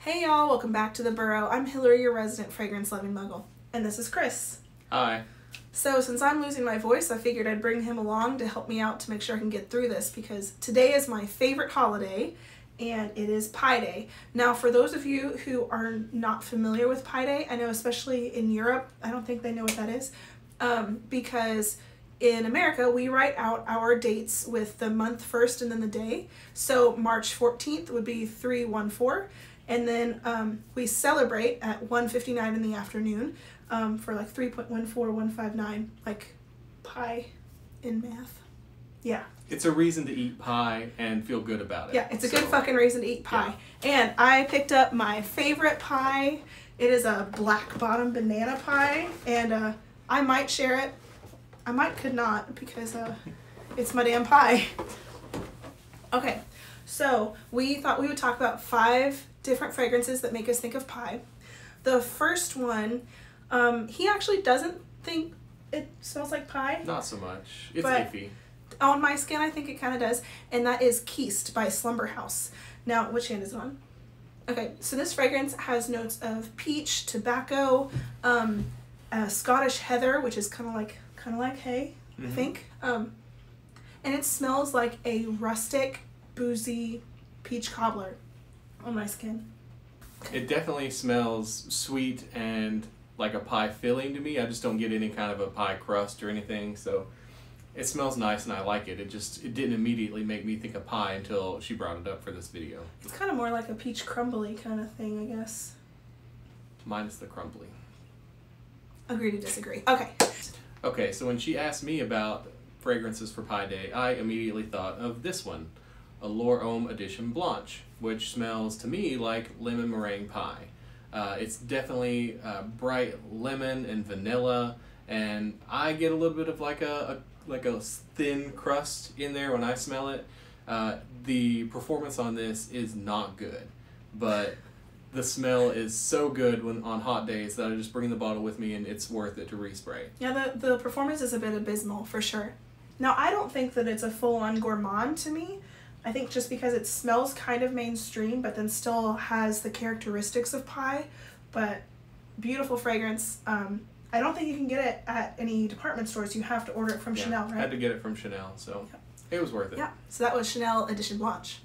Hey y'all, welcome back to the Burrow. I'm Hillary, your resident fragrance-loving muggle. And this is Chris. Hi. So since I'm losing my voice, I figured I'd bring him along to help me out to make sure I can get through this because today is my favorite holiday and it is Pi Day. Now for those of you who are not familiar with Pi Day, I know especially in Europe, I don't think they know what that is, because in America, we write out our dates with the month first and then the day. So March 14th would be 3/14. And then we celebrate at 1:59 in the afternoon for like 3.14159, like pi in math. Yeah. It's a reason to eat pie and feel good about it. Yeah, it's a good fucking reason to eat pie. Yeah. And I picked up my favorite pie. It is a black bottom banana pie. And I might share it. I could not because it's my damn pie. Okay, so we thought we would talk about 5 different fragrances that make us think of pie. The first one, he actually doesn't think it smells like pie. Not so much. It's iffy. On my skin, I think it kind of does, and that is Kiste by Slumberhouse. Now, which hand is it on? Okay, so this fragrance has notes of peach, tobacco, Scottish heather, which is kind of like hay, I think. And it smells like a rustic, boozy peach cobbler on my skin. It definitely smells sweet and like a pie filling to me. I just don't get any kind of a pie crust or anything, so it smells nice and I like it. It didn't immediately make me think of pie until she brought it up for this video. It's kind of more like a peach crumbly kind of thing, I guess. Minus the crumbly. Agree to disagree. Okay. Okay, so when she asked me about fragrances for Pi Day, I immediately thought of this one, Allure Homme Edition Blanche, which smells to me like lemon meringue pie. It's definitely bright lemon and vanilla, and I get a little bit of like a thin crust in there when I smell it. The performance on this is not good, but the smell is so good when on hot days that I just bring the bottle with me and it's worth it to respray. Yeah, the performance is a bit abysmal for sure. Now I don't think that it's a full-on gourmand to me. I think just because it smells kind of mainstream but then still has the characteristics of pie, but beautiful fragrance. I don't think you can get it at any department stores. You have to order it from Chanel, right? I had to get it from Chanel, so it was worth it. Yeah, so that was Chanel Edition Blanche.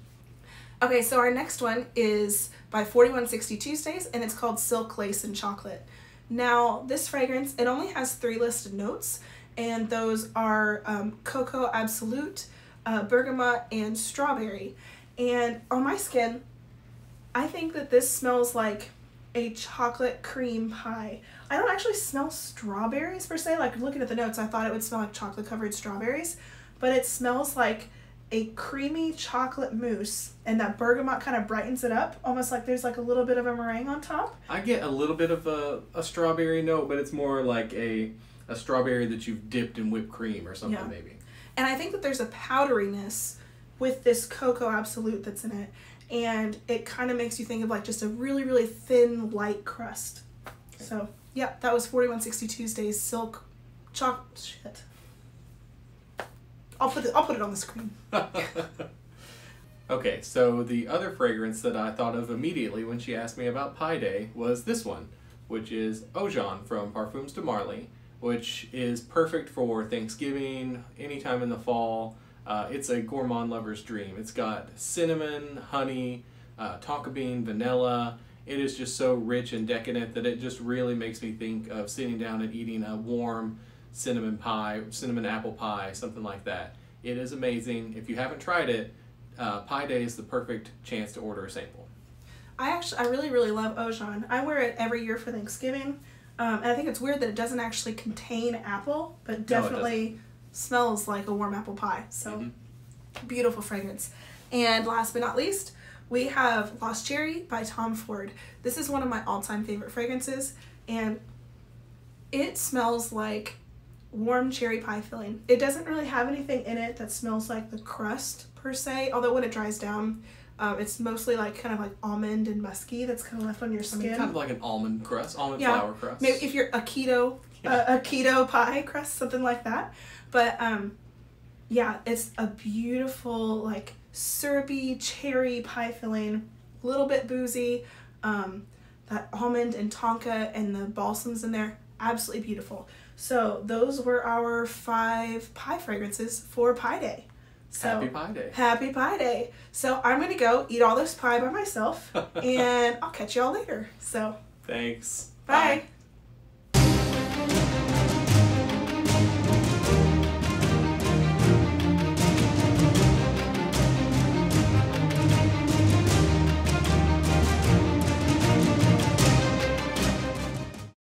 Okay, so our next one is by 4160 Tuesdays, and it's called Silk, Lace, and Chocolate. Now, this fragrance, it only has 3 listed notes, and those are Cocoa Absolute, bergamot, and strawberry. And on my skin, I think that this smells like a chocolate cream pie. I don't actually smell strawberries per se. Like looking at the notes, I thought it would smell like chocolate covered strawberries, but it smells like a creamy chocolate mousse, and that bergamot kind of brightens it up, almost like there's like a little bit of a meringue on top. I get a little bit of a strawberry note, but it's more like a strawberry that you've dipped in whipped cream or something, maybe. And I think that there's a powderiness with this Cocoa Absolute that's in it, and it kind of makes you think of like just a really, really thin, light crust. Okay. So, yeah, that was 4160 Tuesdays Silk Chocolate. Shit. I'll put it on the screen. Okay, so the other fragrance that I thought of immediately when she asked me about Pi Day was this one, which is Oajan from Parfums de Marly, which is perfect for Thanksgiving, anytime in the fall. It's a gourmand lover's dream. It's got cinnamon, honey, tonka bean, vanilla. It is just so rich and decadent that it just really makes me think of sitting down and eating a warm cinnamon pie, cinnamon apple pie, something like that. It is amazing. If you haven't tried it, Pi Day is the perfect chance to order a sample. I really, really love Oajan. I wear it every year for Thanksgiving, and I think it's weird that it doesn't actually contain apple, but definitely smells like a warm apple pie. So beautiful fragrance. And last but not least, we have Lost Cherry by Tom Ford. This is one of my all-time favorite fragrances, and it smells like warm cherry pie filling. It doesn't really have anything in it that smells like the crust per se, although when it dries down, it's mostly like kind of like almond and musky that's kind of left on your skin. I mean, kind of like an almond crust, almond flour crust. Maybe if you're a keto pie crust, something like that. But yeah, it's a beautiful like syrupy cherry pie filling, a little bit boozy. That almond and tonka and the balsams in there, absolutely beautiful. So those were our 5 pie fragrances for Pie Day. So, Happy Pie Day. Happy Pie Day. So I'm going to go eat all this pie by myself, and I'll catch y'all later. So thanks. bye.